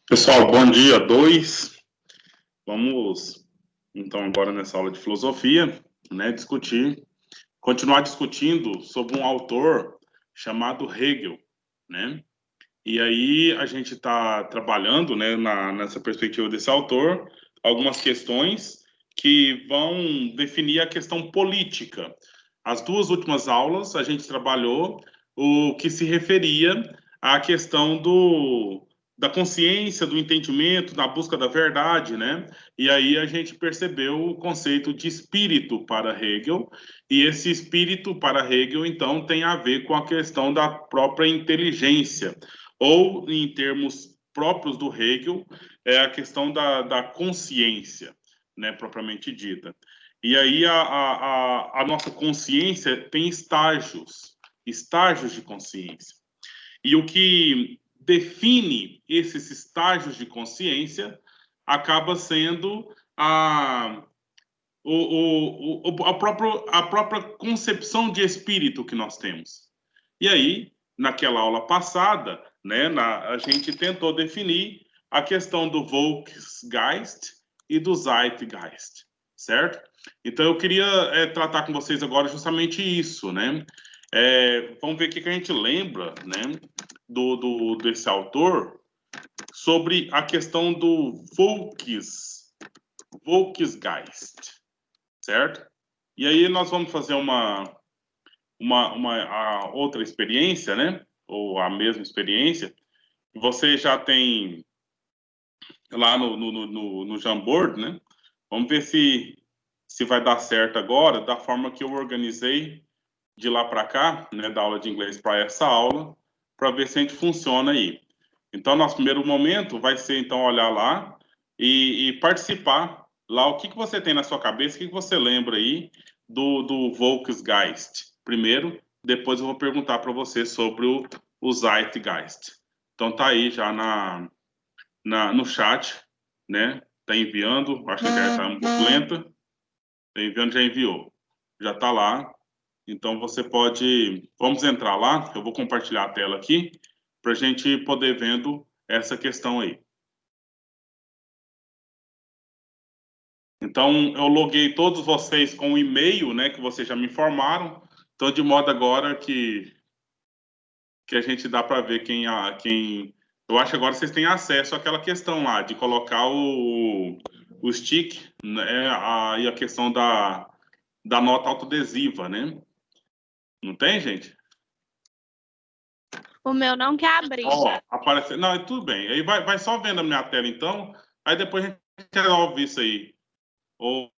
Pessoal, bom dia 2. Vamos, então, agora nessa aula de filosofia, né, continuar discutindo sobre um autor chamado Hegel, né? E aí a gente está trabalhando, né, nessa perspectiva desse autor, algumas questões que vão definir a questão política. As duas últimas aulas a gente trabalhou o que se referia à questão da consciência, do entendimento, da busca da verdade, né? E aí a gente percebeu o conceito de espírito para Hegel, e esse espírito para Hegel, então, tem a ver com a questão da própria inteligência, ou, em termos próprios do Hegel, é a questão da consciência, né, propriamente dita. E aí a nossa consciência tem estágios de consciência. E o que define esses estágios de consciência acaba sendo a própria concepção de espírito que nós temos. E aí, naquela aula passada, né, a gente tentou definir a questão do Volksgeist e do Zeitgeist, certo? Então, eu queria tratar com vocês agora justamente isso, né? Vamos ver o que a gente lembra, né, desse autor sobre a questão do Volksgeist, certo? E aí nós vamos fazer a outra experiência, né? Ou a mesma experiência. Você já tem lá no Jamboard, né? Vamos ver se vai dar certo agora, da forma que eu organizei de lá para cá, né? Da aula de inglês para essa aula, para ver se a gente funciona aí. Então, nosso primeiro momento vai ser, então, olhar lá e participar lá. O que você tem na sua cabeça, o que você lembra aí do Volksgeist? Primeiro, depois eu vou perguntar para você sobre o Zeitgeist. Então, tá aí já no chat, né? Tá enviando, acho que já está um pouco lenta. Tá enviando, já enviou. Já tá lá. Então, você pode... Vamos entrar lá, eu vou compartilhar a tela aqui, para a gente poder vendo essa questão aí. Então, eu loguei todos vocês com o e-mail, né, que vocês já me informaram. Então, de modo agora que a gente dá para ver quem... Eu acho que agora vocês têm acesso àquela questão lá, de colocar o stick, né, e a questão da nota autoadesiva, né? Não tem, gente? O meu não quer abrir. Ó, aparece... Não, tudo bem. Aí vai só vendo a minha tela, então. Aí depois a gente resolve isso aí. Ou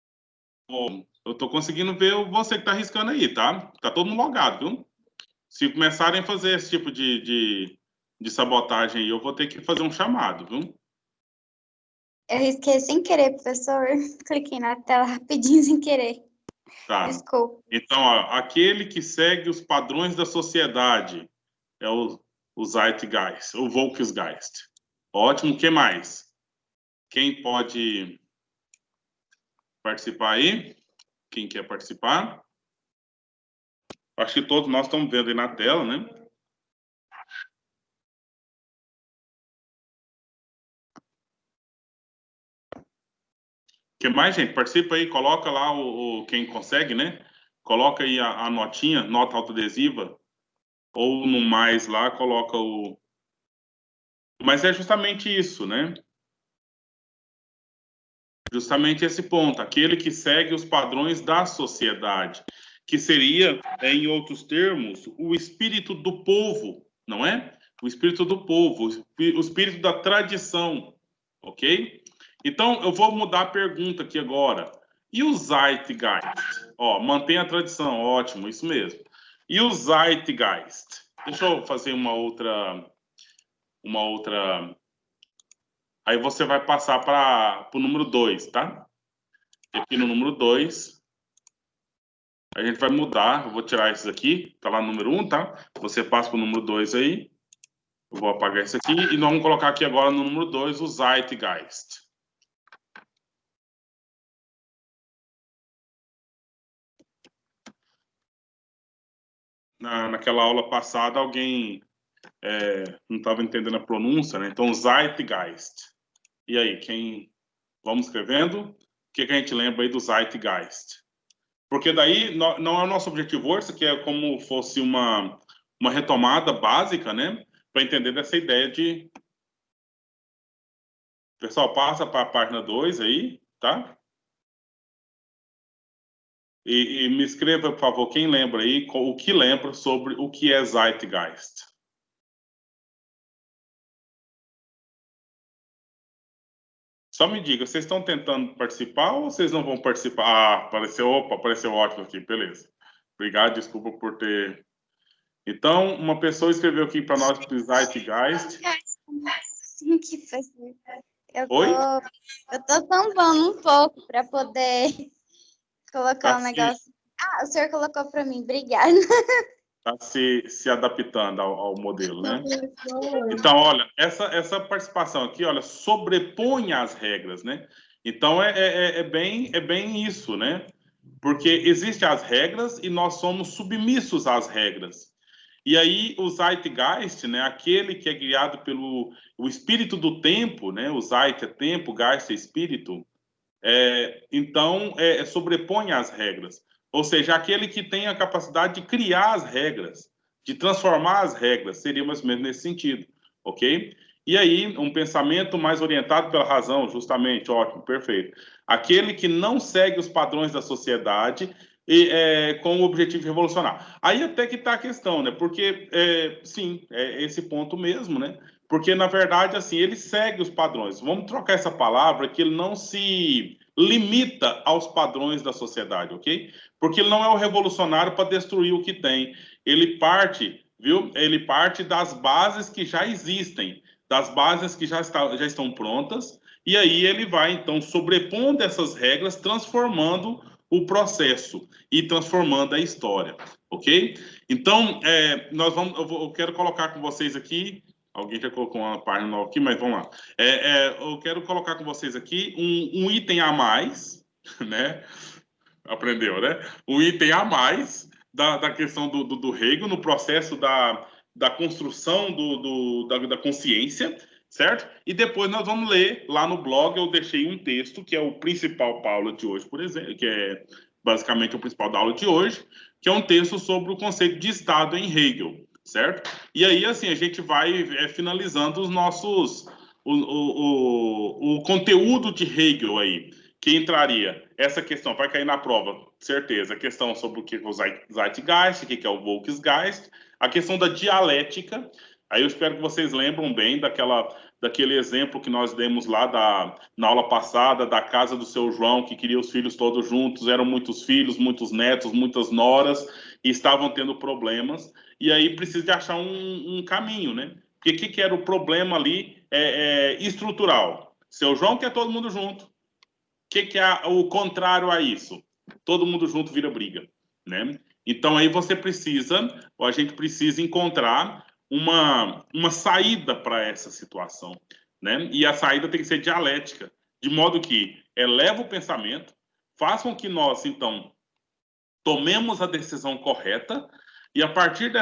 eu tô conseguindo ver você que tá arriscando aí, tá? Tá todo mundo logado, viu? Se começarem a fazer esse tipo de sabotagem aí, eu vou ter que fazer um chamado, viu? Eu risquei sem querer, professor. Cliquei na tela rapidinho sem querer. Tá. Desculpa. Então, ó, aquele que segue os padrões da sociedade é o Zeitgeist, o Volksgeist. Ótimo, o que mais? Quem pode participar aí? Quem quer participar? Acho que todos nós estamos vendo aí na tela, né? Que mais, gente? Participa aí, coloca lá quem consegue, né? Coloca aí a notinha, nota autoadesiva, ou no mais lá, coloca o... Mas é justamente isso, né? Justamente esse ponto, aquele que segue os padrões da sociedade, que seria, em outros termos, o espírito do povo, não é? O espírito do povo, o espírito da tradição, ok? Então, eu vou mudar a pergunta aqui agora. E o Zeitgeist? Ó, mantém a tradição, ótimo, isso mesmo. E o Zeitgeist? Deixa eu fazer uma outra... Aí você vai passar para o número 2, tá? Aqui no número 2, a gente vai mudar. Eu vou tirar esses aqui, tá lá no número 1, tá? Você passa para o número 2 aí. Eu vou apagar esse aqui. E nós vamos colocar aqui agora no número 2 o Zeitgeist. Naquela aula passada, alguém não estava entendendo a pronúncia, né? Então, Zeitgeist. E aí, vamos escrevendo? O que a gente lembra aí do Zeitgeist? Porque daí não é o nosso objetivo hoje, isso aqui é como fosse uma retomada básica, né? Para entender dessa ideia de... Pessoal, passa para a página 2 aí, tá? E me escreva, por favor, quem lembra aí, o que lembra sobre o que é Zeitgeist. Só me diga, vocês estão tentando participar ou vocês não vão participar? Ah, apareceu ótimo aqui, beleza. Obrigado, desculpa por ter... Então, uma pessoa escreveu aqui para nós Zeitgeist. Sim, que fazer. Oi? Eu tô tampando um pouco para poder colocar um negócio. Ah, o senhor colocou para mim, obrigada. Está se adaptando ao modelo, né? Então, olha, essa participação aqui, olha, sobrepõe as regras, né? Então, é bem isso, né? Porque existem as regras e nós somos submissos às regras. E aí, o Zeitgeist, né? Aquele que é guiado pelo o espírito do tempo, né? O Zeit é tempo, Geist é espírito. Então, sobrepõe as regras. Ou seja, aquele que tem a capacidade de criar as regras, de transformar as regras, seria mais ou menos nesse sentido, ok? E aí, um pensamento mais orientado pela razão, justamente, ótimo, perfeito. Aquele que não segue os padrões da sociedade com o objetivo de revolucionar. Aí até que está a questão, né? Porque, sim, é esse ponto mesmo, né? Porque, na verdade, assim, ele segue os padrões. Vamos trocar essa palavra, que ele não se limita aos padrões da sociedade, ok? Porque ele não é o revolucionário para destruir o que tem. Ele parte, viu? Ele parte das bases que já existem, das bases que já estão prontas, e aí ele vai, então, sobrepondo essas regras, transformando o processo e transformando a história, ok? Então, eu quero colocar com vocês aqui. Alguém já colocou uma página nova aqui, mas vamos lá. Eu quero colocar com vocês aqui um item a mais, né? Aprendeu, né? Um item a mais da questão do Hegel no processo da construção da consciência, certo? E depois nós vamos ler lá no blog, eu deixei um texto que é o principal da aula de hoje, por exemplo, que é basicamente o principal da aula de hoje, que é um texto sobre o conceito de Estado em Hegel, certo? E aí, assim, a gente vai finalizando os nossos... o conteúdo de Hegel aí, que entraria essa questão, vai cair na prova, certeza, a questão sobre o que é o Zeitgeist, o que é o Volksgeist, a questão da dialética, aí eu espero que vocês lembram bem daquele exemplo que nós demos lá na aula passada, da casa do seu João, que queria os filhos todos juntos, eram muitos filhos, muitos netos, muitas noras, e estavam tendo problemas, e aí precisa de achar um caminho, né? Porque o que era o problema ali estrutural? Seu João quer todo mundo junto. O que é o contrário a isso? Todo mundo junto vira briga, né? Então aí a gente precisa encontrar uma saída para essa situação, né? E a saída tem que ser dialética, de modo que eleva o pensamento, faça com que nós, então, tomemos a decisão correta e a partir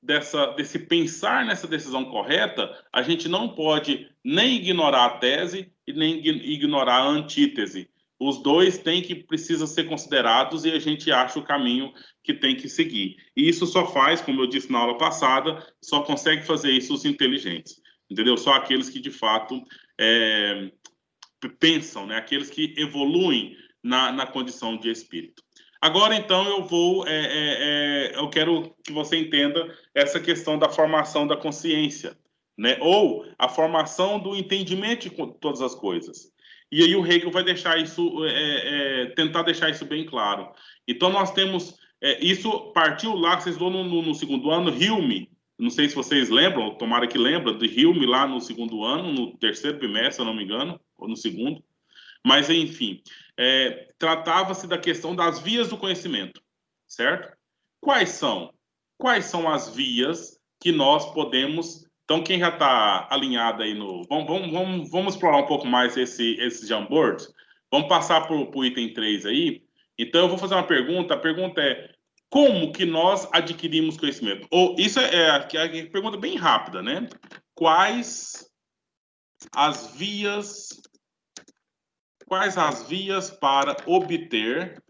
desse pensar nessa decisão correta, a gente não pode nem ignorar a tese e nem ignorar a antítese. Os dois precisam ser considerados e a gente acha o caminho que tem que seguir. E isso só faz, como eu disse na aula passada, só consegue fazer isso os inteligentes, entendeu? Só aqueles que de fato pensam, né? Aqueles que evoluem na condição de espírito. Agora, então, eu quero que você entenda essa questão da formação da consciência, né? Ou a formação do entendimento de todas as coisas. E aí o Hegel vai deixar isso, tentar deixar isso bem claro. Então, nós temos... isso partiu lá, vocês vão no segundo ano, Hume, não sei se vocês lembram, tomara que lembram, de Hume lá no segundo ano, no terceiro bimestre, se eu não me engano, ou no segundo. Mas, enfim, tratava-se da questão das vias do conhecimento, certo? Quais são? Quais são as vias que nós podemos... Então, quem já está alinhado aí no... Vamos explorar um pouco mais esse Jamboard. Vamos passar para o item 3 aí. Então, eu vou fazer uma pergunta. A pergunta é, como que nós adquirimos conhecimento? Ou isso é a pergunta bem rápida, né? Quais as vias para obter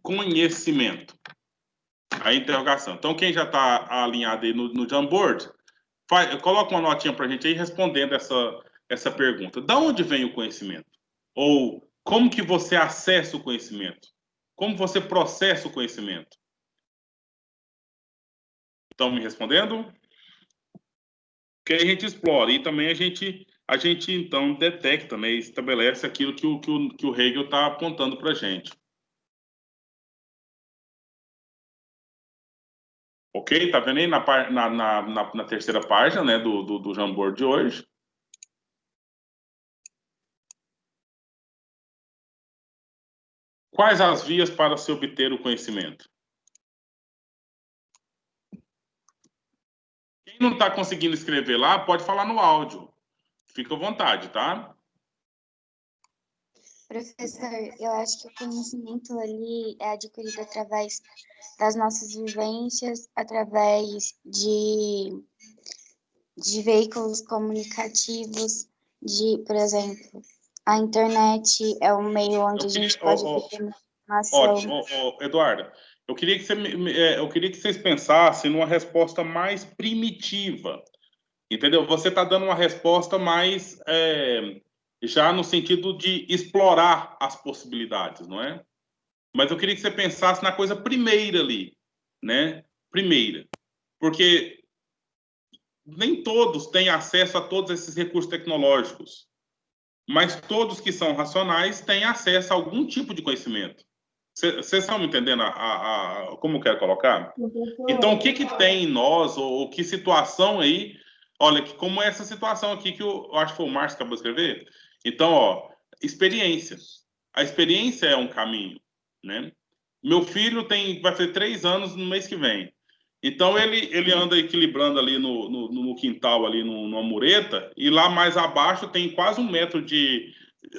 conhecimento? A interrogação. Então, quem já está alinhado aí no Jamboard, coloca uma notinha para a gente aí respondendo essa pergunta. Da onde vem o conhecimento? Ou como que você acessa o conhecimento? Como você processa o conhecimento? Estão me respondendo? Que a gente explora e também a gente então detecta, né, estabelece aquilo que o Hegel está apontando para a gente. Ok? Tá vendo aí na terceira página, né, do Jamboard de hoje? Quais as vias para se obter o conhecimento? Quem não está conseguindo escrever lá, pode falar no áudio. Fica à vontade, tá? Professor, eu acho que o conhecimento ali é adquirido através das nossas vivências, através de veículos comunicativos, por exemplo, a internet é um meio onde a gente pode obter informação. Ótimo, Eduardo. Eu queria que vocês pensassem numa resposta mais primitiva, entendeu? Você está dando uma resposta mais já no sentido de explorar as possibilidades, não é? Mas eu queria que você pensasse na coisa primeira ali, né? Primeira, porque nem todos têm acesso a todos esses recursos tecnológicos, mas todos que são racionais têm acesso a algum tipo de conhecimento. Vocês estão me entendendo como eu quero colocar? Então, o que tem em nós, ou que situação aí, olha, como é essa situação aqui que eu acho que foi o Márcio que acabou de escrever. Então, ó, experiência. A experiência é um caminho, né? Meu filho vai fazer 3 anos no mês que vem. Então, ele anda equilibrando ali no quintal, ali numa mureta, e lá mais abaixo tem quase 1 metro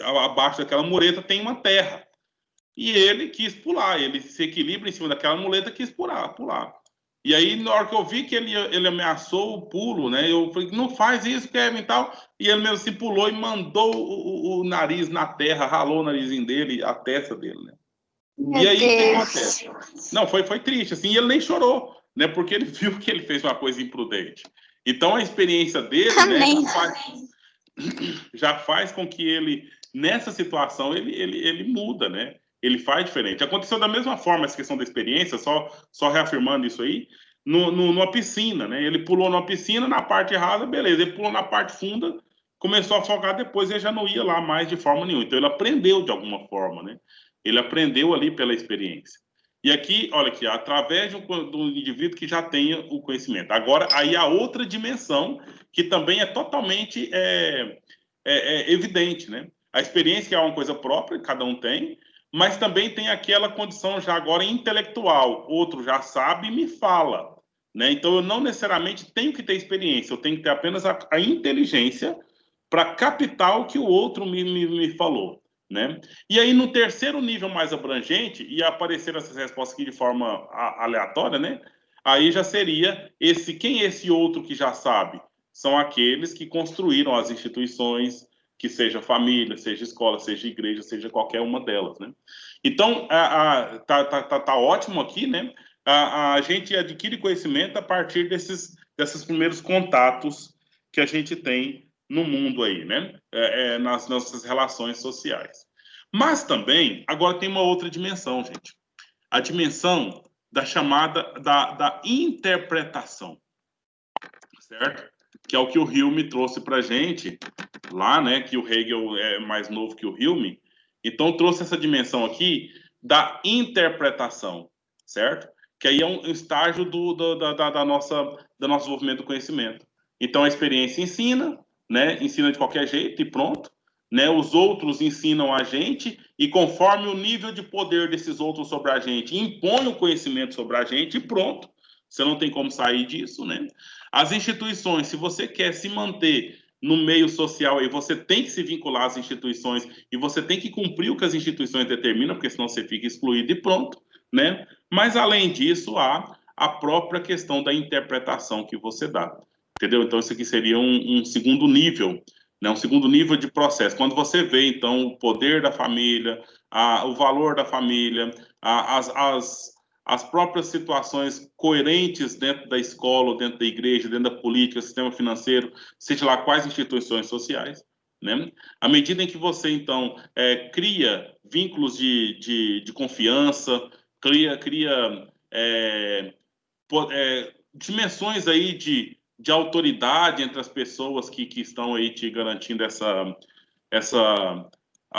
abaixo daquela mureta tem uma terra. E ele quis pular, ele se equilibra em cima daquela muleta, quis pular. E aí, na hora que eu vi que ele ameaçou o pulo, né? Eu falei, não faz isso, Kevin, e tal. E ele mesmo se pulou e mandou o nariz na terra, ralou o narizinho dele, a testa dele, né? Meu E aí, o que Deus. acontece? Não, foi triste, assim, e ele nem chorou, né? Porque ele viu que ele fez uma coisa imprudente. Então, a experiência dele, né, já faz com que ele, nessa situação, ele muda, né? Ele faz diferente. Aconteceu da mesma forma essa questão da experiência, só reafirmando isso aí, numa piscina, né? Ele pulou numa piscina, na parte rasa, beleza. Ele pulou na parte funda, começou a afogar, depois ele já não ia lá mais de forma nenhuma. Então, ele aprendeu de alguma forma, né? Ele aprendeu ali pela experiência. E aqui, olha aqui, através do indivíduo que já tenha o conhecimento. Agora, aí a outra dimensão, que também é totalmente evidente, né? A experiência é uma coisa própria, cada um tem, mas também tem aquela condição já agora intelectual. Outro já sabe e me fala, né? Então, eu não necessariamente tenho que ter experiência, eu tenho que ter apenas a inteligência para captar o que o outro me falou, né? E aí, no terceiro nível mais abrangente, e aparecer essas respostas aqui de forma aleatória, né? Aí já seria quem é esse outro que já sabe? São aqueles que construíram as instituições, que seja família, seja escola, seja igreja, seja qualquer uma delas, né? Então, tá ótimo aqui, né? A gente adquire conhecimento a partir desses primeiros contatos que a gente tem no mundo aí, né? Nas nossas relações sociais. Mas também, agora tem uma outra dimensão, gente. A dimensão da chamada da interpretação, certo? Que é o que o Hume trouxe para a gente lá, né? Que o Hegel é mais novo que o Hume. Então, trouxe essa dimensão aqui da interpretação, certo? Que aí é um estágio do nosso desenvolvimento do conhecimento. Então, a experiência ensina, né? Ensina de qualquer jeito e pronto. Né? Os outros ensinam a gente e conforme o nível de poder desses outros sobre a gente, impõe o conhecimento sobre a gente e pronto. Você não tem como sair disso, né? As instituições, se você quer se manter no meio social, aí você tem que se vincular às instituições e você tem que cumprir o que as instituições determinam, porque senão você fica excluído e pronto, né? Mas, além disso, há a própria questão da interpretação que você dá, entendeu? Então, isso aqui seria um segundo nível, né? Um segundo nível de processo. Quando você vê, então, o poder da família, o valor da família, as próprias situações coerentes dentro da escola, dentro da igreja, dentro da política, sistema financeiro, seja lá quais instituições sociais, né? À medida em que você, então, cria vínculos de confiança, cria dimensões aí de autoridade entre as pessoas que estão aí te garantindo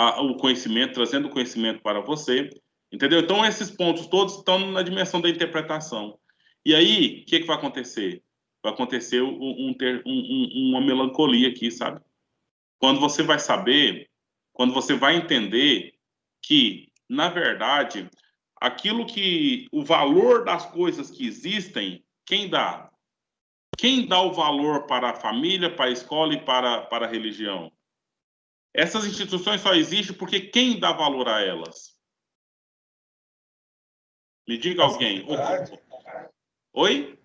o conhecimento, trazendo o conhecimento para você, entendeu? Então, esses pontos todos estão na dimensão da interpretação. E aí, o que vai acontecer? Vai acontecer uma melancolia aqui, sabe? Quando você vai saber, quando você vai entender que, na verdade, o valor das coisas que existem, quem dá? Quem dá o valor para a família, para a escola e para a religião? Essas instituições só existem porque quem dá valor a elas? Me diga alguém. Oi?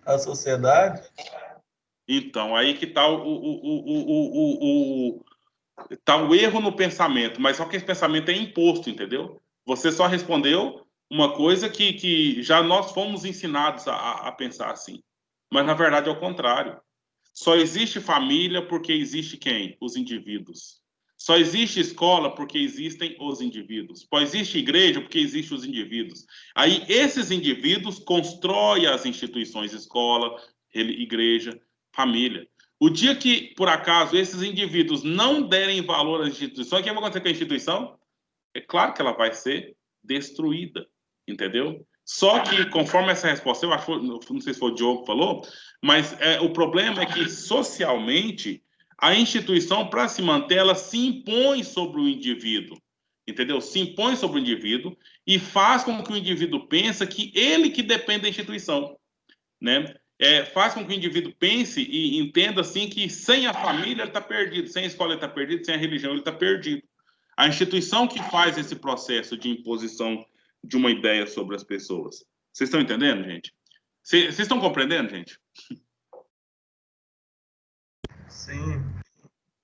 A sociedade? Então, aí que está tá o erro no pensamento, mas só que esse pensamento é imposto, entendeu? Você só respondeu uma coisa que já nós fomos ensinados a pensar assim. Mas, na verdade, é o contrário. Só existe família porque existe quem? Os indivíduos. Só existe escola porque existem os indivíduos. Só existe igreja porque existem os indivíduos. Aí, esses indivíduos constroem as instituições, escola, igreja, família. O dia que, por acaso, esses indivíduos não derem valor às instituições, o que vai acontecer com a instituição? É claro que ela vai ser destruída, entendeu? Só que, conforme essa resposta, eu acho, não sei se foi o Diogo que falou, mas o problema é que, socialmente, a instituição, para se manter, ela se impõe sobre o indivíduo, entendeu? Se impõe sobre o indivíduo e faz com que o indivíduo pense que ele que depende da instituição, né? Faz com que o indivíduo pense e entenda assim que sem a família ele está perdido, sem a escola ele está perdido, sem a religião ele está perdido. A instituição que faz esse processo de imposição de uma ideia sobre as pessoas. Vocês estão entendendo, gente? Vocês estão compreendendo, gente? Sim.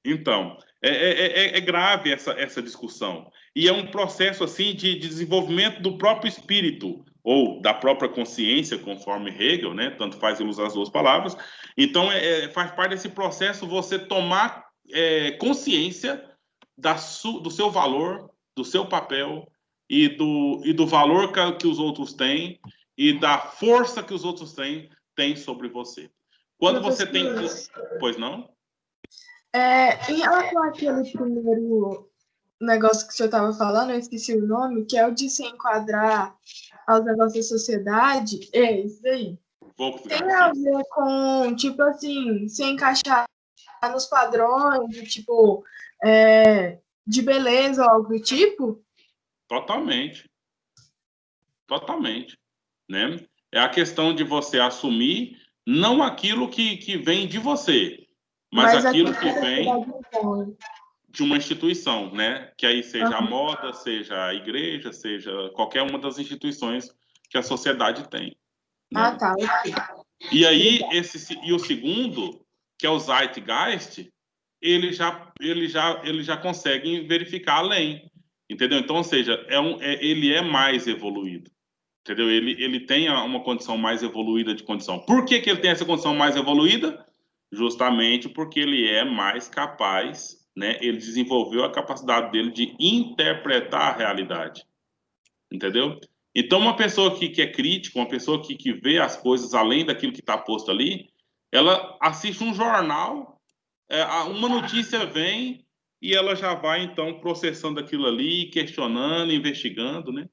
Então, é grave essa discussão. E é um processo assim de desenvolvimento do próprio espírito, ou da própria consciência, conforme Hegel, né? Tanto faz ele usar as duas palavras. Então, faz parte desse processo você tomar consciência do seu valor, do seu papel e do valor que os outros têm e da força que os outros têm sobre você. Quando você tem... Pois não? Em relação àquele primeiro negócio que o senhor estava falando, eu esqueci o nome, que é o de se enquadrar aos negócios da sociedade, isso aí. Tem a ver com, tipo assim, se encaixar nos padrões, tipo, de beleza ou algo do tipo? Totalmente. Totalmente. Né? É a questão de você assumir não aquilo que vem de você, mas aquilo que vem de uma instituição, né? Que aí seja a moda, seja a igreja, seja qualquer uma das instituições que a sociedade tem. Né? Tá. E aí, o segundo, que é o Zeitgeist, ele já consegue verificar além. Entendeu? Então, ou seja, ele é mais evoluído. Entendeu? Ele tem uma condição mais evoluída de condição. Por que ele tem essa condição mais evoluída? Justamente porque ele é mais capaz, né? Ele desenvolveu a capacidade dele de interpretar a realidade. Entendeu? Então, uma pessoa que é crítica, uma pessoa que vê as coisas além daquilo que está posto ali, ela assiste um jornal, uma notícia vem e ela já vai, então, processando aquilo ali, questionando, investigando, né?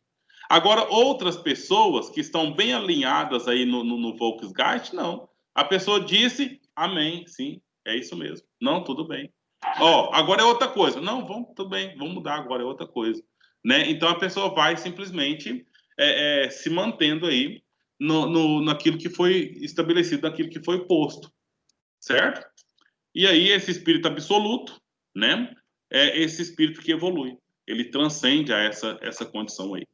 Agora, outras pessoas que estão bem alinhadas aí no Volksgeist, não. A pessoa disse, amém, sim, é isso mesmo. Não, tudo bem. Agora é outra coisa. Não, tudo bem, vamos mudar, agora é outra coisa. Né? Então, a pessoa vai simplesmente se mantendo aí naquilo que foi estabelecido, naquilo que foi posto. Certo? E aí, esse espírito absoluto, né? É esse espírito que evolui. Ele transcende a essa condição aí.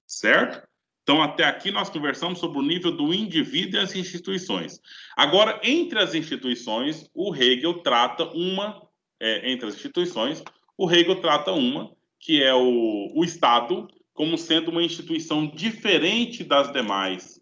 Certo? Então, até aqui nós conversamos sobre o nível do indivíduo e as instituições. Agora, entre as instituições, o Hegel trata entre as instituições, o Hegel trata uma, que é o Estado, como sendo uma instituição diferente das demais.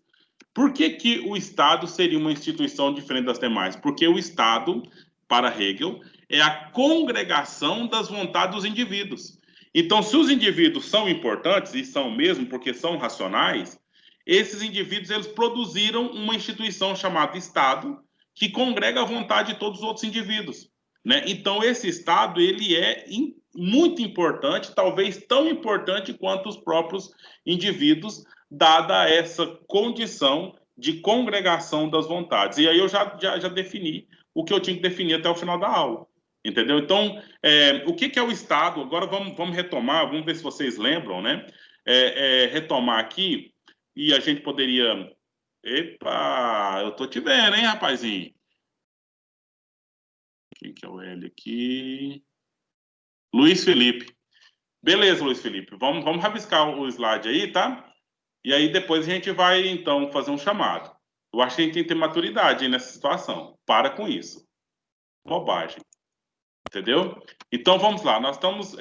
Por que que o Estado seria uma instituição diferente das demais? Porque o Estado, para Hegel, é a congregação das vontades dos indivíduos. Então, se os indivíduos são importantes, e são mesmo porque são racionais, esses indivíduos eles produziram uma instituição chamada Estado, que congrega a vontade de todos os outros indivíduos, né? Então, esse Estado ele é muito importante, talvez tão importante quanto os próprios indivíduos, dada essa condição de congregação das vontades. E aí eu já defini o que eu tinha que definir até o final da aula. Entendeu? Então, o que é o Estado? Agora vamos retomar, vamos ver se vocês lembram, né? Retomar aqui, e a gente poderia... Epa, eu tô te vendo, hein, rapazinho? Quem que é o L aqui? Luiz Felipe. Beleza, Luiz Felipe. Vamos rabiscar o slide aí, tá? E aí depois a gente vai, então, fazer um chamado. Eu acho que a gente tem que ter maturidade aí nessa situação. Para com isso. Bobagem. Entendeu? Então, vamos lá. Nós estamos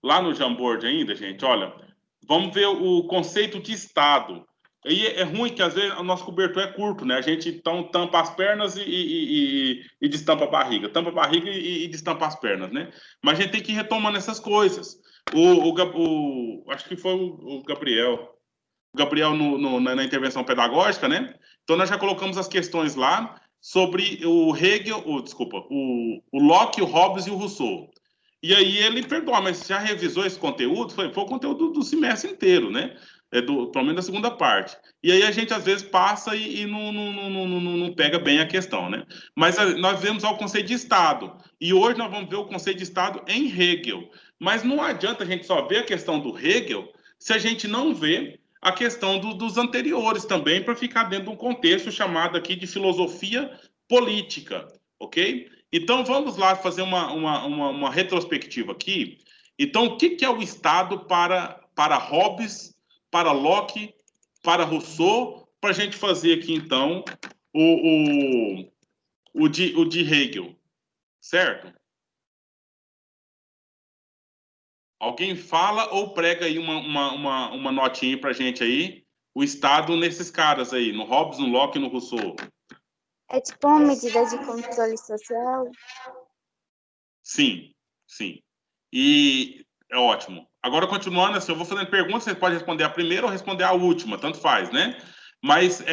lá no Jamboard ainda, gente. Olha, vamos ver o conceito de Estado. E é ruim que, às vezes, o nosso cobertor é curto, né? A gente, então, tampa as pernas e destampa a barriga. Tampa a barriga e destampa as pernas, né? Mas a gente tem que ir retomando essas coisas. Acho que foi o Gabriel. O Gabriel na intervenção pedagógica, né? Então, nós já colocamos as questões lá sobre o Hegel, o Locke, o Hobbes e o Rousseau. E aí ele, perdoa, mas já revisou esse conteúdo? Foi o conteúdo do semestre inteiro, né? Pelo menos da segunda parte. E aí a gente, às vezes, passa e não pega bem a questão, né? Mas nós vemos o conceito de Estado. E hoje nós vamos ver o conceito de Estado em Hegel. Mas não adianta a gente só ver a questão do Hegel se a gente não vê a questão dos anteriores também, para ficar dentro de um contexto chamado aqui de filosofia política, ok? Então, vamos lá fazer uma retrospectiva aqui. Então, o que é o Estado para Hobbes, para Locke, para Rousseau, para a gente fazer aqui, então, o de Hegel, certo? Alguém fala ou prega aí uma notinha para a gente aí? O Estado nesses caras aí, no Hobbes, no Locke e no Rousseau. É tipo uma medida de controle social? Sim, sim. E é ótimo. Agora, continuando assim, eu vou fazendo perguntas, você pode responder a primeira ou responder a última, tanto faz, né? Mas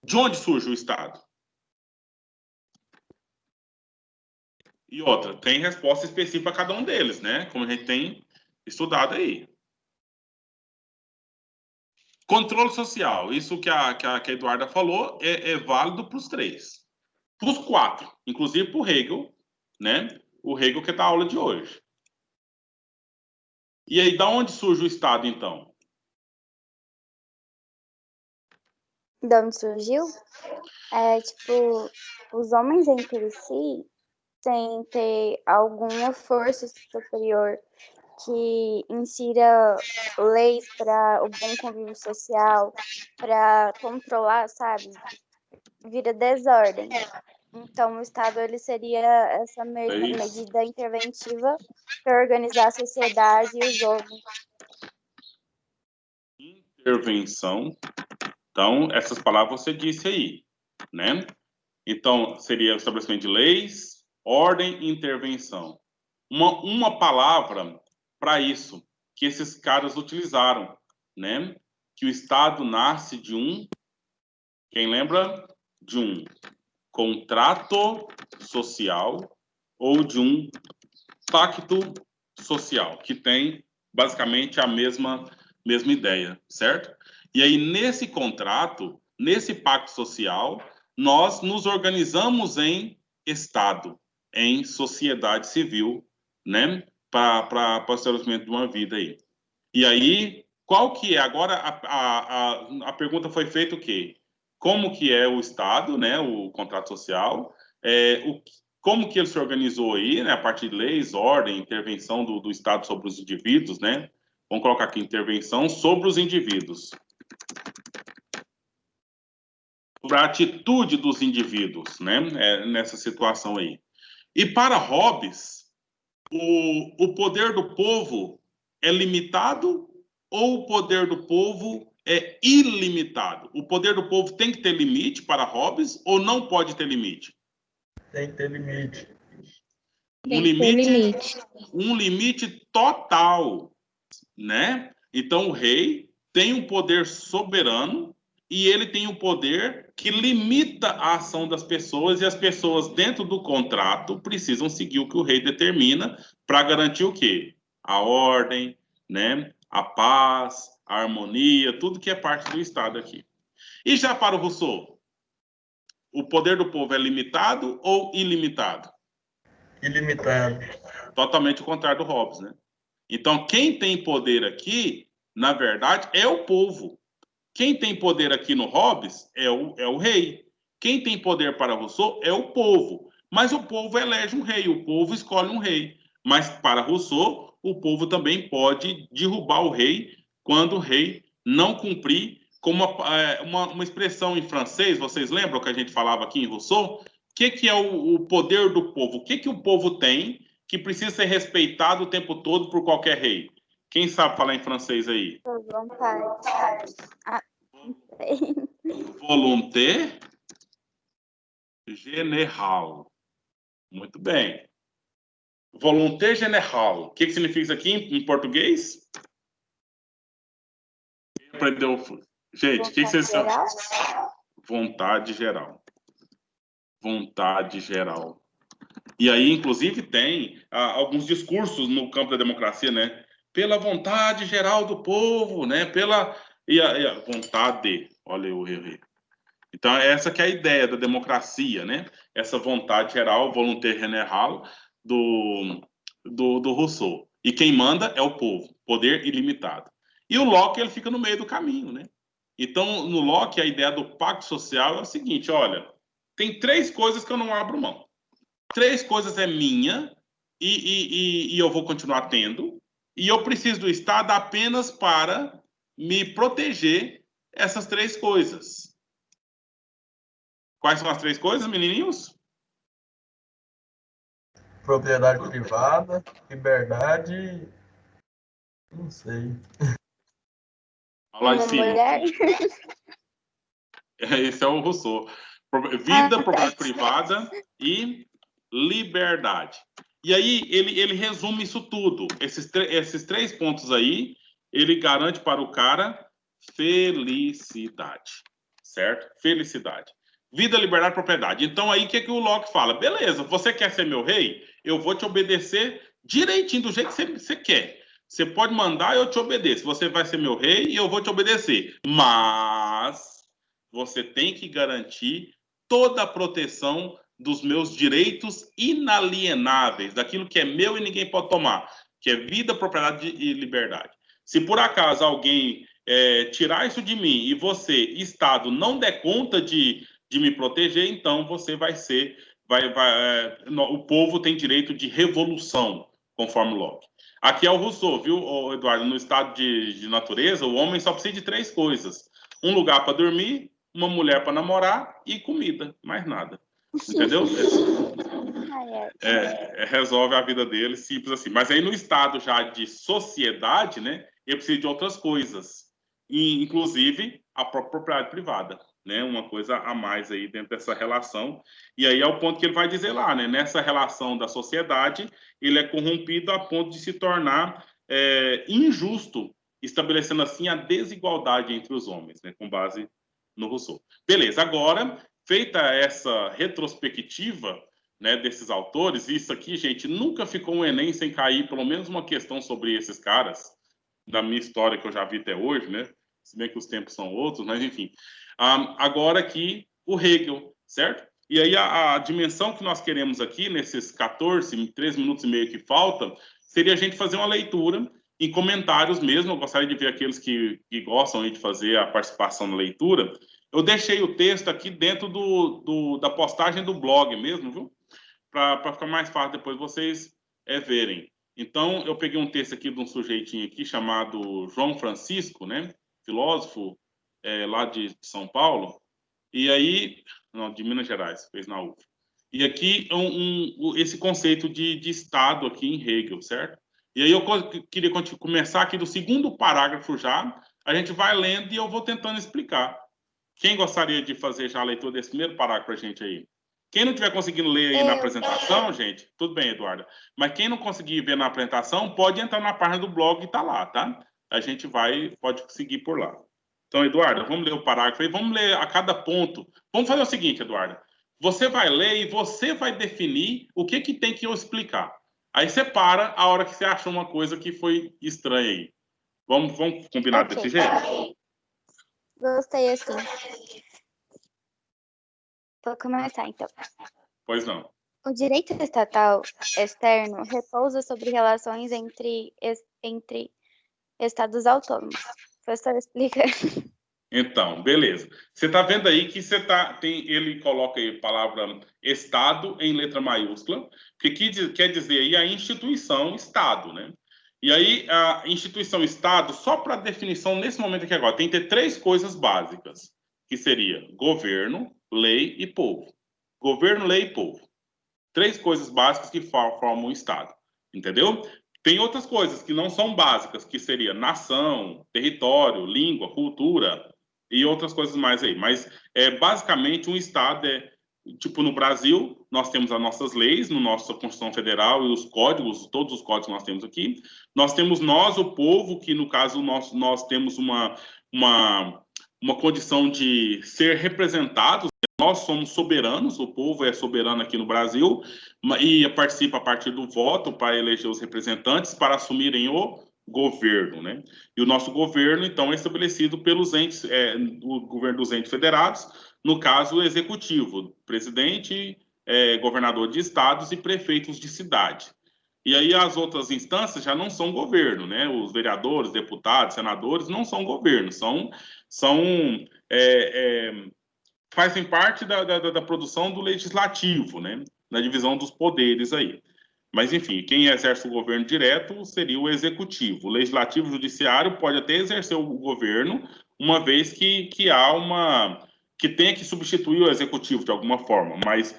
de onde surge o Estado? E outra, tem resposta específica a cada um deles, né? Como a gente tem estudado aí. Controle social, isso que a Eduarda falou, é válido para os três. Para os quatro, inclusive para o Hegel, né? O Hegel que é da aula de hoje. E aí, da onde surge o Estado, então? De onde surgiu? Tipo, os homens entre si, sem ter alguma força superior que insira leis para o bom convívio social, para controlar, sabe? Vira desordem. Então, o Estado ele seria essa medida interventiva para organizar a sociedade e os homens. Intervenção. Então, essas palavras você disse aí, né? Então, seria o estabelecimento de leis, ordem e intervenção. Uma palavra para isso, que esses caras utilizaram, né? Que o Estado nasce de quem lembra? De um contrato social ou de um pacto social, que tem basicamente a mesma ideia, certo? E aí, nesse contrato, nesse pacto social, nós nos organizamos em Estado, em sociedade civil, né? Para o estabelecimento de uma vida aí. E aí, qual que é? Agora, a pergunta foi feita o quê? Como que é o Estado, né? O contrato social, como que ele se organizou aí, né? A partir de leis, ordem, intervenção do Estado sobre os indivíduos, né? Vamos colocar aqui intervenção sobre os indivíduos. Sobre a atitude dos indivíduos, né? Nessa situação aí. E para Hobbes, o poder do povo é limitado ou o poder do povo é ilimitado? O poder do povo tem que ter limite para Hobbes ou não pode ter limite? Tem que ter limite. Um limite total, né? Então o rei tem um poder soberano e ele tem um poder que limita a ação das pessoas, e as pessoas dentro do contrato precisam seguir o que o rei determina para garantir o quê? A ordem, né? A paz, a harmonia, tudo que é parte do Estado aqui. E já para o Rousseau, o poder do povo é limitado ou ilimitado? Ilimitado. Totalmente o contrário do Hobbes, né? Então, quem tem poder aqui, na verdade, é o povo. Quem tem poder aqui no Hobbes é o rei. Quem tem poder para Rousseau é o povo. Mas o povo elege um rei, o povo escolhe um rei. Mas para Rousseau, o povo também pode derrubar o rei quando o rei não cumprir, como uma expressão em francês, vocês lembram que a gente falava aqui em Rousseau? O que é o poder do povo? O que o povo tem que precisa ser respeitado o tempo todo por qualquer rei? Quem sabe falar em francês aí? Volonté générale. Muito bem. Volonté générale. O que significa isso aqui em português? Quem aprendeu? Gente, o que vocês sabem? Vontade geral. Vontade geral. E aí, inclusive, tem alguns discursos no campo da democracia, né? Pela vontade geral do povo, né? E a vontade, olha eu errei. Então, essa que é a ideia da democracia, né? Essa vontade geral, volonté générale do Rousseau. E quem manda é o povo, poder ilimitado. E o Locke, ele fica no meio do caminho, né? Então, no Locke, a ideia do pacto social é o seguinte, olha, tem 3 coisas que eu não abro mão. 3 coisas é minha e eu vou continuar tendo, e eu preciso do Estado apenas para me proteger essas 3 coisas. Quais são as 3 coisas, menininhos? Propriedade privada, liberdade. Não sei. Lá de cima. Esse é o Rousseau. Vida, propriedade privada e liberdade. E aí, ele resume isso tudo. Esses 3 pontos aí, ele garante para o cara felicidade. Certo? Felicidade. Vida, liberdade, propriedade. Então, aí, o que o Locke fala? Beleza, você quer ser meu rei? Eu vou te obedecer direitinho, do jeito que você quer. Você pode mandar, eu te obedeço. Você vai ser meu rei e eu vou te obedecer. Mas você tem que garantir toda a proteção dos meus direitos inalienáveis, daquilo que é meu e ninguém pode tomar, que é vida, propriedade e liberdade. Se por acaso alguém tirar isso de mim e você, Estado, não der conta de me proteger, então você vai ser... o povo tem direito de revolução, conforme Locke. Aqui é o Rousseau, viu, Eduardo? No estado de natureza, o homem só precisa de 3 coisas. Um lugar para dormir, uma mulher para namorar e comida, mais nada. Entendeu? Resolve a vida dele, simples assim. Mas aí no estado já de sociedade, né, ele precisa de outras coisas, e, inclusive a própria propriedade privada, né, uma coisa a mais aí dentro dessa relação. E aí é o ponto que ele vai dizer lá, né, nessa relação da sociedade, ele é corrompido a ponto de se tornar injusto, estabelecendo assim a desigualdade entre os homens, né, com base no Rousseau. Beleza, agora, feita essa retrospectiva, né, desses autores, isso aqui, gente, nunca ficou um Enem sem cair pelo menos uma questão sobre esses caras, da minha história que eu já vi até hoje, né, se bem que os tempos são outros, mas enfim. Agora aqui, o Hegel, certo? E aí a dimensão que nós queremos aqui, nesses 13 minutos e meio que faltam, seria a gente fazer uma leitura em comentários mesmo. Eu gostaria de ver aqueles que gostam aí de fazer a participação na leitura. Eu deixei o texto aqui dentro da postagem do blog mesmo, viu? Para ficar mais fácil depois vocês verem. Então, eu peguei um texto aqui de um sujeitinho aqui chamado João Francisco, né? Filósofo lá de São Paulo. E aí, não, de Minas Gerais, fez na UF. E aqui esse conceito de Estado aqui em Hegel, certo? E aí eu queria começar aqui do segundo parágrafo já, a gente vai lendo e eu vou tentando explicar. Quem gostaria de fazer já a leitura desse primeiro parágrafo para a gente aí? Quem não estiver conseguindo ler aí na apresentação, gente, tudo bem, Eduardo. Mas quem não conseguir ver na apresentação, pode entrar na página do blog e tá lá, tá? A gente pode seguir por lá. Então, Eduardo, vamos ler o parágrafo aí, vamos ler a cada ponto. Vamos fazer o seguinte, Eduardo. Você vai ler e você vai definir o que tem que eu explicar. Aí você para a hora que você achou uma coisa que foi estranha aí. Vamos combinar desse jeito? Gostei assim. Vou começar, então. Pois não. O direito estatal externo repousa sobre relações entre estados autônomos. Professor, explica. Então, beleza. Você está vendo aí que ele coloca aí a palavra Estado em letra maiúscula, que quer dizer aí a instituição Estado, né? E aí, a instituição Estado, só para definição nesse momento aqui agora, tem que ter 3 coisas básicas, que seria governo, lei e povo. Governo, lei e povo. 3 coisas básicas que formam o Estado, entendeu? Tem outras coisas que não são básicas, que seria nação, território, língua, cultura e outras coisas mais aí. Mas, basicamente, um Estado tipo, no Brasil, nós temos as nossas leis, na nossa Constituição Federal e os códigos, todos os códigos que nós temos aqui. Nós temos o povo, que, no caso, nós temos uma condição de ser representados. Nós somos soberanos, o povo é soberano aqui no Brasil, e participa a partir do voto para eleger os representantes para assumirem o governo, né? E o nosso governo, então, é estabelecido pelos entes, o governo dos entes federados, no caso, o executivo, presidente, governador de estados e prefeitos de cidade. E aí as outras instâncias já não são governo, né? Os vereadores, deputados, senadores não são governo, fazem parte da produção do legislativo, né? Na divisão dos poderes aí. Mas, enfim, quem exerce o governo direto seria o executivo. O legislativo e o judiciário pode até exercer o governo, uma vez que tenha que substituir o executivo de alguma forma, mas,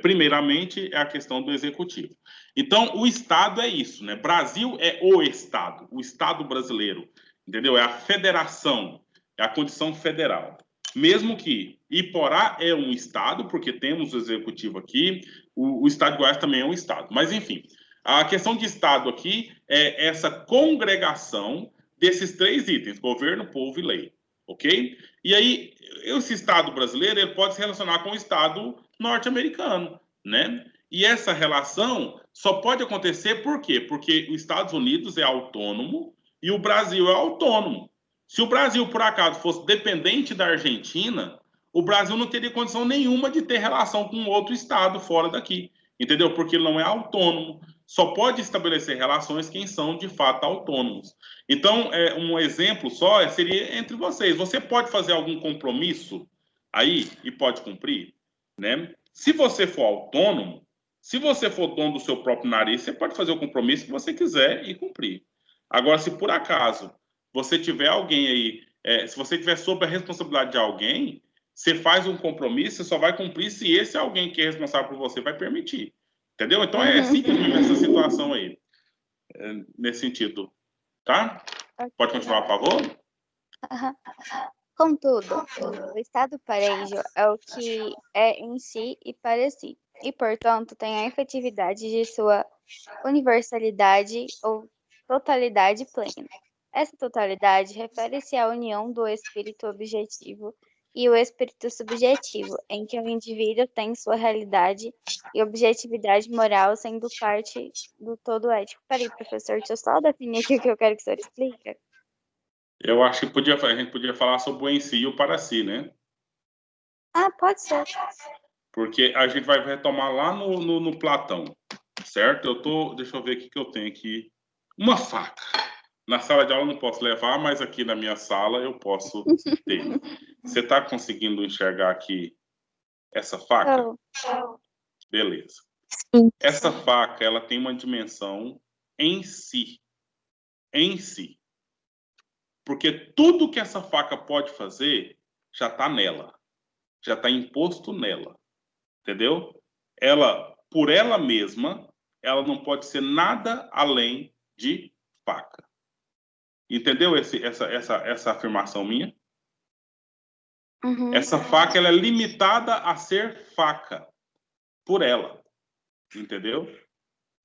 primeiramente, é a questão do executivo. Então, o Estado é isso, né? Brasil é o Estado, o Estado brasileiro, entendeu? É a federação, é a condição federal. Mesmo que Iporá é um estado, porque temos o executivo aqui, o estado de Goiás também é um estado. Mas, enfim, a questão de estado aqui é essa congregação desses 3 itens, governo, povo e lei, ok? E aí, esse estado brasileiro ele pode se relacionar com o estado norte-americano, né? E essa relação só pode acontecer por quê? Porque os Estados Unidos é autônomo e o Brasil é autônomo. Se o Brasil, por acaso, fosse dependente da Argentina, o Brasil não teria condição nenhuma de ter relação com outro estado fora daqui, entendeu? Porque ele não é autônomo. Só pode estabelecer relações quem são, de fato, autônomos. Então, um exemplo só seria entre vocês. Você pode fazer algum compromisso aí e pode cumprir, né? Se você for autônomo, se você for dono do seu próprio nariz, você pode fazer o compromisso que você quiser e cumprir. Agora, se por acaso você tiver alguém aí, se você tiver sob a responsabilidade de alguém, você faz um compromisso, você só vai cumprir se esse alguém que é responsável por você vai permitir. Entendeu? Então é simplesmente essa situação aí, nesse sentido. Tá? Pode continuar, por favor? Contudo, o Estado parejo é o que é em si e para si, e, portanto, tem a efetividade de sua universalidade ou totalidade plena. Essa totalidade refere-se à união do espírito objetivo e o espírito subjetivo, em que o indivíduo tem sua realidade e objetividade moral sendo parte do todo ético. Peraí, professor, deixa eu só definir aqui o que eu quero que o senhor explique. Eu acho que a gente podia falar sobre o em si e o para si, né? Ah, pode ser. Porque a gente vai retomar lá no Platão, certo? Deixa eu ver o que eu tenho aqui. Uma faca. Na sala de aula eu não posso levar, mas aqui na minha sala eu posso ter. Você está conseguindo enxergar aqui essa faca? Beleza. Essa faca, ela tem uma dimensão em si. Em si. Porque tudo que essa faca pode fazer já está nela. Já está imposto nela. Entendeu? Ela, por ela mesma, ela não pode ser nada além de faca. Entendeu essa afirmação minha? Uhum. Essa faca ela é limitada a ser faca por ela. Entendeu?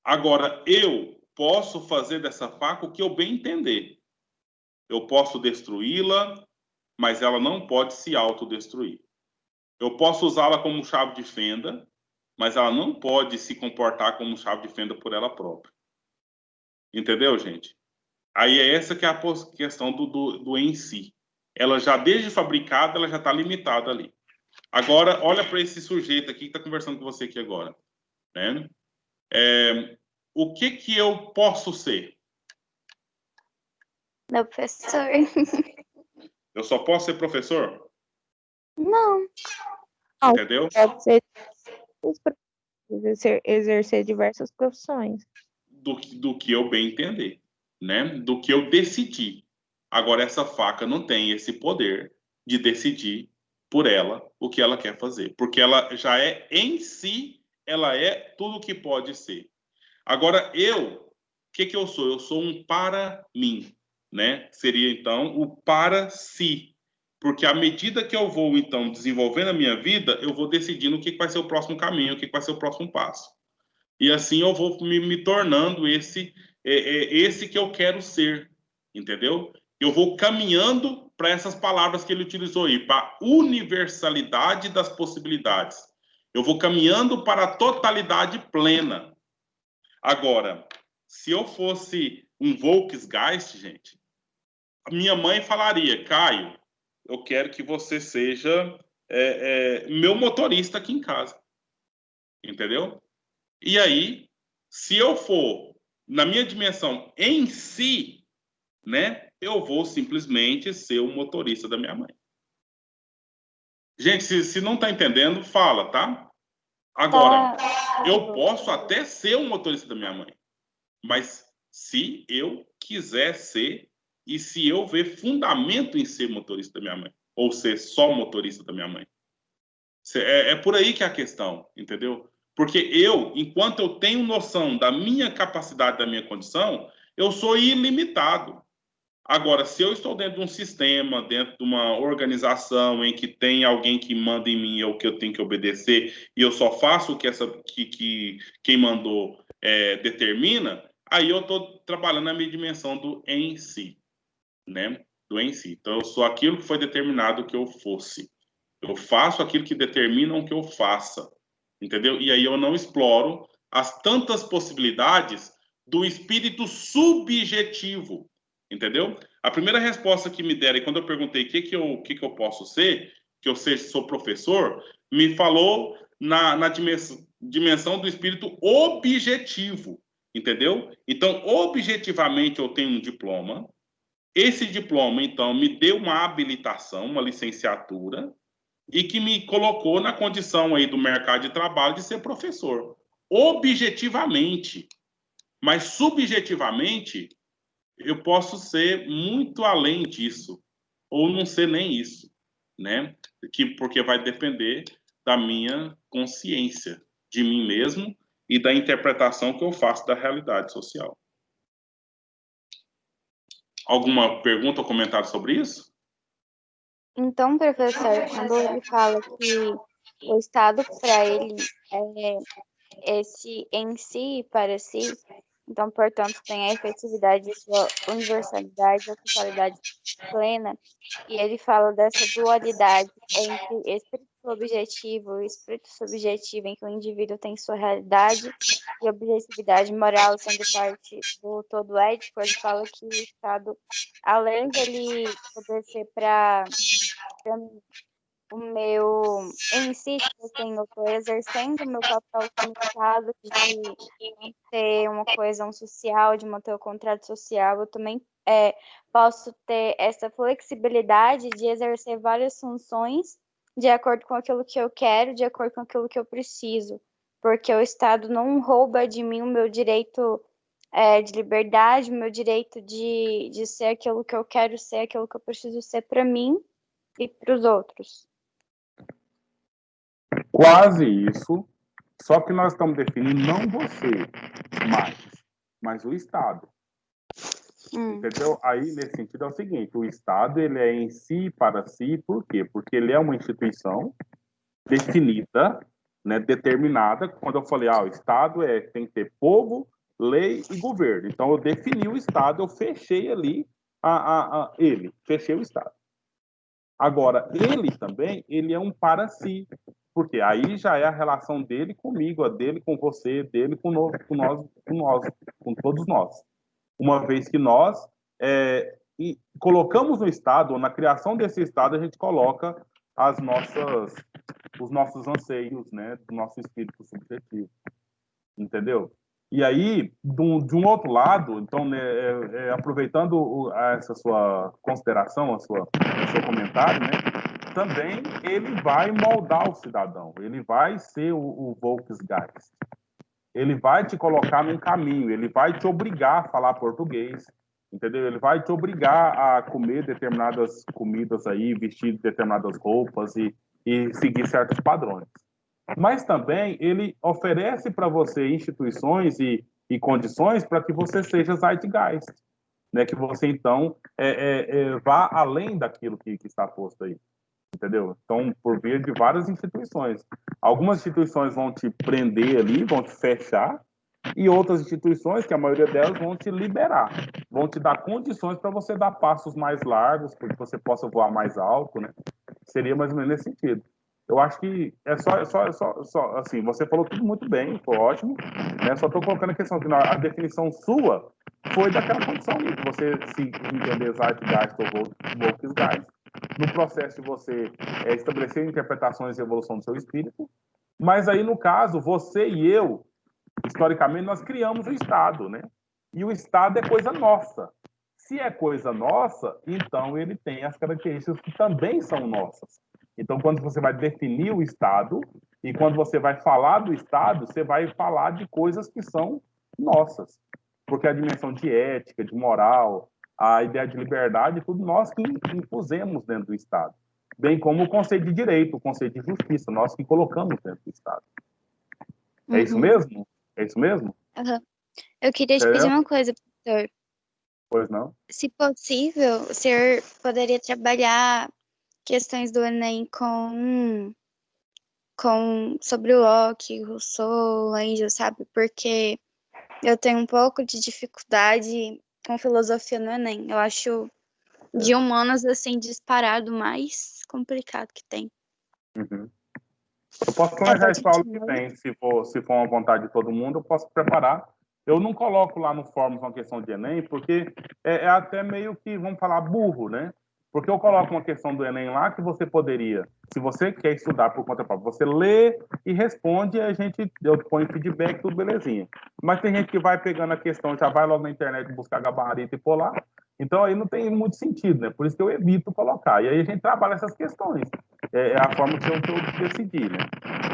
Agora, eu posso fazer dessa faca o que eu bem entender. Eu posso destruí-la, mas ela não pode se autodestruir. Eu posso usá-la como chave de fenda, mas ela não pode se comportar como chave de fenda por ela própria. Entendeu, gente? Aí é essa que é a questão do em si. Ela já, desde fabricada, ela já está limitada ali. Agora, olha para esse sujeito aqui que está conversando com você aqui agora. Né? O que eu posso ser? Meu professor. Eu só posso ser professor? Não. Entendeu? Pode ser exercer diversas profissões. Do que eu bem entender, né? Do que eu decidi. Agora, essa faca não tem esse poder de decidir por ela o que ela quer fazer, porque ela já é, em si, ela é tudo o que pode ser. Agora, o que eu sou? Eu sou um para mim, né? Seria, então, o para si. Porque à medida que eu vou, então, desenvolvendo a minha vida, eu vou decidindo o que vai ser o próximo caminho, o que vai ser o próximo passo. E assim eu vou me tornando esse que eu quero ser, entendeu? Eu vou caminhando para essas palavras que ele utilizou aí, para a universalidade das possibilidades. Eu vou caminhando para a totalidade plena. Agora, se eu fosse um Volksgeist, gente, a minha mãe falaria, Caio, eu quero que você seja meu motorista aqui em casa. Entendeu? E aí, se eu for na minha dimensão em si, né, eu vou simplesmente ser o motorista da minha mãe. Gente, se não está entendendo, fala, tá? Agora, eu posso até ser o motorista da minha mãe, mas se eu quiser ser e se eu ver fundamento em ser motorista da minha mãe, ou ser só motorista da minha mãe. É por aí que é a questão, entendeu? Porque eu, enquanto eu tenho noção da minha capacidade, da minha condição, eu sou ilimitado. Agora, se eu estou dentro de um sistema, dentro de uma organização em que tem alguém que manda em mim ou que eu tenho que obedecer, e eu só faço o que quem mandou determina, aí eu estou trabalhando na minha dimensão do em si, né? Do em si. Então, eu sou aquilo que foi determinado que eu fosse. Eu faço aquilo que determinam que eu faça, entendeu? E aí eu não exploro as tantas possibilidades do espírito subjetivo, entendeu? A primeira resposta que me deram, e quando eu perguntei o que eu posso ser, que eu sou professor, me falou na dimensão do espírito objetivo, entendeu? Então, objetivamente, eu tenho um diploma. Esse diploma, então, me deu uma habilitação, uma licenciatura, e que me colocou na condição aí do mercado de trabalho de ser professor. Objetivamente. Mas subjetivamente, eu posso ser muito além disso. Ou não ser nem isso. Né? Porque vai depender da minha consciência, de mim mesmo e da interpretação que eu faço da realidade social. Alguma pergunta ou comentário sobre isso? Então, professor, quando ele fala que o Estado, para ele, é esse em si, para si, então, portanto, tem a efetividade, sua universalidade, a totalidade plena, e ele fala dessa dualidade entre espírito objetivo e espírito subjetivo, em que o indivíduo tem sua realidade e objetividade moral sendo parte do todo ético. Ele fala que o Estado, além dele poder ser para o meu em si, tipo assim, eu estou exercendo o meu papel como Estado de manter uma coesão social, de manter o contrato social, eu também posso ter essa flexibilidade de exercer várias funções de acordo com aquilo que eu quero, de acordo com aquilo que eu preciso, porque o Estado não rouba de mim o meu direito de liberdade, meu direito de ser aquilo que eu quero ser, aquilo que eu preciso ser para mim e para os outros. Quase isso, só que nós estamos definindo não você mas o Estado. Entendeu? Aí, nesse sentido, é o seguinte, o Estado, ele é em si, para si, por quê? Porque ele é uma instituição definida, né, determinada. Quando eu falei, o Estado tem que ter povo, lei e governo. Então, eu defini o Estado, eu fechei ali fechei o Estado. Agora, ele também, ele é um para si, porque aí já é a relação dele comigo, a dele com você, dele com todos nós. Uma vez que nós colocamos no Estado, ou na criação desse Estado, a gente coloca os nossos anseios, né, do nosso espírito subjetivo, entendeu? E aí, de um outro lado, então, né, aproveitando essa sua consideração, o seu comentário, né, também ele vai moldar o cidadão, ele vai ser o Volksgeist. Ele vai te colocar num caminho, ele vai te obrigar a falar português, entendeu? Ele vai te obrigar a comer determinadas comidas aí, vestir determinadas roupas e seguir certos padrões. Mas também ele oferece para você instituições e condições para que você seja Zeitgeist, né? Que você, então, vá além daquilo que está posto aí. Entendeu? Então, por via de várias instituições. Algumas instituições vão te prender ali, vão te fechar, e outras instituições, que a maioria delas, vão te liberar, vão te dar condições para você dar passos mais largos, para que você possa voar mais alto, né? Seria mais ou menos nesse sentido. Eu acho que é só assim, você falou tudo muito bem, foi ótimo, né? Só estou colocando a questão que a definição sua foi daquela condição ali, de você se entender Zeitgeist ou Volksgeist, no processo de você estabelecer interpretações e evolução do seu espírito, mas aí, no caso, você e eu, historicamente, nós criamos o Estado, né? E o Estado é coisa nossa. Se é coisa nossa, então ele tem as características que também são nossas. Então, quando você vai definir o Estado, e quando você vai falar do Estado, você vai falar de coisas que são nossas. Porque a dimensão de ética, de moral, a ideia de liberdade, tudo nós que impusemos dentro do Estado. Bem como o conceito de direito, o conceito de justiça, nós que colocamos dentro do Estado. É isso mesmo? É isso mesmo? Uhum. Eu queria te pedir uma coisa, professor. Pois não? Se possível, o senhor poderia trabalhar questões do Enem sobre o Locke, Rousseau, Engels, sabe? Porque eu tenho um pouco de dificuldade com filosofia no Enem. Eu acho de humanas, assim, disparado mais complicado que tem. Uhum. Eu posso planejar esse aula que tem, se for uma vontade de todo mundo, eu posso preparar. Eu não coloco lá no Fórmula uma questão de Enem, porque é até meio que, vamos falar, burro, né? Porque eu coloco uma questão do Enem lá que você poderia, se você quer estudar por conta própria, você lê e responde, eu ponho feedback, tudo belezinha. Mas tem gente que vai pegando a questão, já vai logo na internet buscar gabarito e pôr lá. Então aí não tem muito sentido, né? Por isso que eu evito colocar. E aí a gente trabalha essas questões. É a forma que eu decidi, né?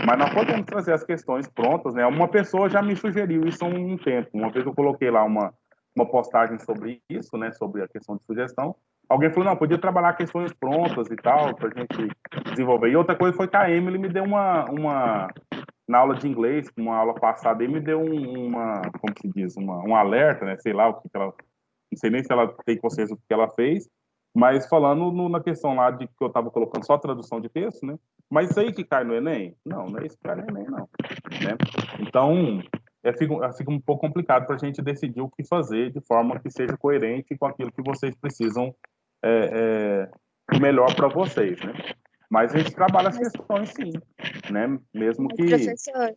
Mas nós podemos trazer as questões prontas, né? Uma pessoa já me sugeriu isso há um tempo. Uma vez eu coloquei lá uma postagem sobre isso, né? Sobre a questão de sugestão. Alguém falou, não, podia trabalhar questões prontas e tal, para a gente desenvolver. E outra coisa foi que a Emily me deu na aula de inglês, uma aula passada, ele me deu como se diz, um alerta, né? Sei lá o que ela... Não sei nem se ela tem consciência do que ela fez, mas falando na questão lá de que eu estava colocando só tradução de texto, né? Mas isso aí que cai no Enem? Não é isso que cai no Enem, não. Né? Então, fica um pouco complicado para a gente decidir o que fazer de forma que seja coerente com aquilo que vocês precisam melhor para vocês, né? Mas a gente trabalha as questões, sim, né? Mesmo que... Professor,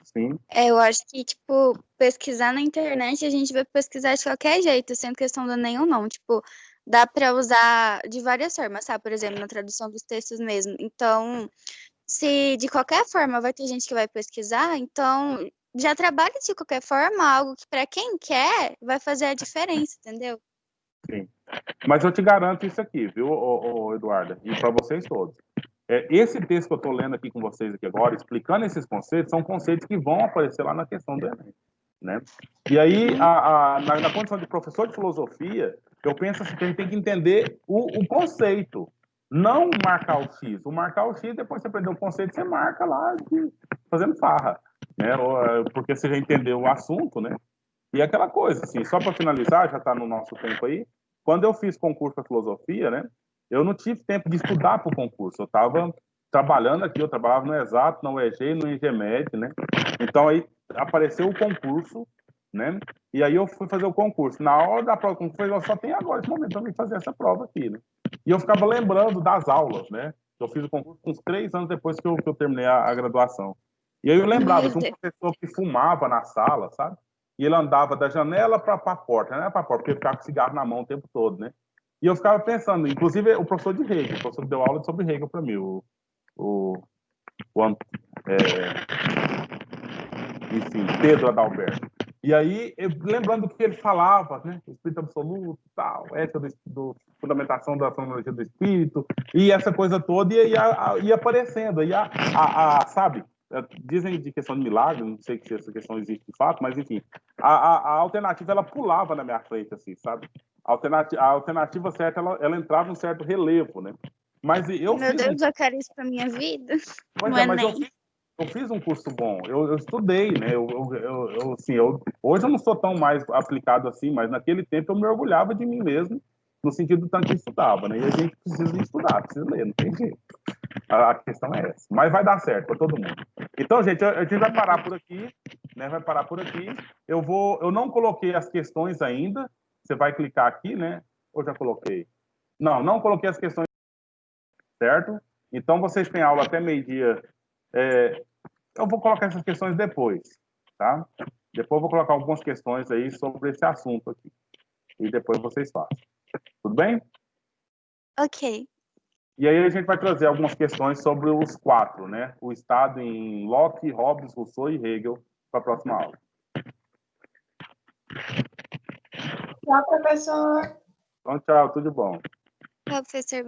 sim. Eu acho que, tipo, pesquisar na internet, a gente vai pesquisar de qualquer jeito, sendo questão do Enem ou não. Tipo, dá para usar de várias formas, sabe? Por exemplo, na tradução dos textos mesmo. Então, se de qualquer forma vai ter gente que vai pesquisar, então já trabalha de qualquer forma algo que para quem quer vai fazer a diferença, entendeu? Sim. Mas eu te garanto isso aqui, viu, Eduarda? E para vocês todos. Esse texto que eu estou lendo aqui com vocês aqui agora, explicando esses conceitos, são conceitos que vão aparecer lá na questão do Enem. né? E aí, na condição de professor de filosofia, eu penso assim, que a gente tem que entender o conceito, não marcar o X. O marcar o X, depois você aprender o conceito, você marca lá, fazendo farra, né? Porque você já entendeu o assunto, né? E aquela coisa, assim, só para finalizar, já está no nosso tempo aí, quando eu fiz concurso de filosofia, né? Eu não tive tempo de estudar para o concurso, eu estava trabalhando aqui, eu trabalhava no Exato, na UEG e no IGMED, né? Então aí apareceu o concurso, né? E aí eu fui fazer o concurso. Na hora da prova do concurso, eu só tenho agora esse momento para fazer essa prova aqui, né? E eu ficava lembrando das aulas, né? Eu fiz o concurso uns 3 anos depois que eu terminei a graduação. E aí eu lembrava, Meu tinha um Deus. professor que fumava na sala, sabe? E ele andava da janela para a porta, né? Para a porta, porque ele ficava com cigarro na mão o tempo todo, né? E eu ficava pensando, inclusive o professor de Hegel, o professor que deu aula sobre Hegel para mim, o, enfim, Pedro Adalberto. E aí, lembrando que ele falava, né? Espírito absoluto, tal, ética fundamentação da fenomenologia do espírito, e essa coisa toda ia aparecendo. Sabe, dizem de questão de milagre, não sei se essa questão existe de fato, mas enfim, a alternativa ela pulava na minha frente, assim, sabe? A alternativa certa ela entrava em um certo relevo, né? Mas eu Meu fiz um. Deus, eu quero isso pra minha vida. Pois No é, mas Enem. eu fiz um curso bom, eu estudei, né? Assim, hoje eu não sou tão mais aplicado assim, mas naquele tempo eu me orgulhava de mim mesmo, no sentido do tanto que eu estudava, né? E a gente precisa estudar, precisa ler, não tem jeito. A questão é essa. Mas vai dar certo para todo mundo. Então, gente, a gente vai parar por aqui, né? Vai parar por aqui. Eu não coloquei as questões ainda. Você vai clicar aqui, né? Ou já coloquei? Não coloquei as questões, certo? Então, vocês têm aula até meio-dia. Eu vou colocar essas questões depois, tá? Depois eu vou colocar algumas questões aí sobre esse assunto aqui. E depois vocês façam. Tudo bem? Ok. E aí a gente vai trazer algumas questões sobre os 4, né? O Estado em Locke, Hobbes, Rousseau e Hegel para a próxima aula. Tchau, professor. Então, tchau, tudo de bom. Professor.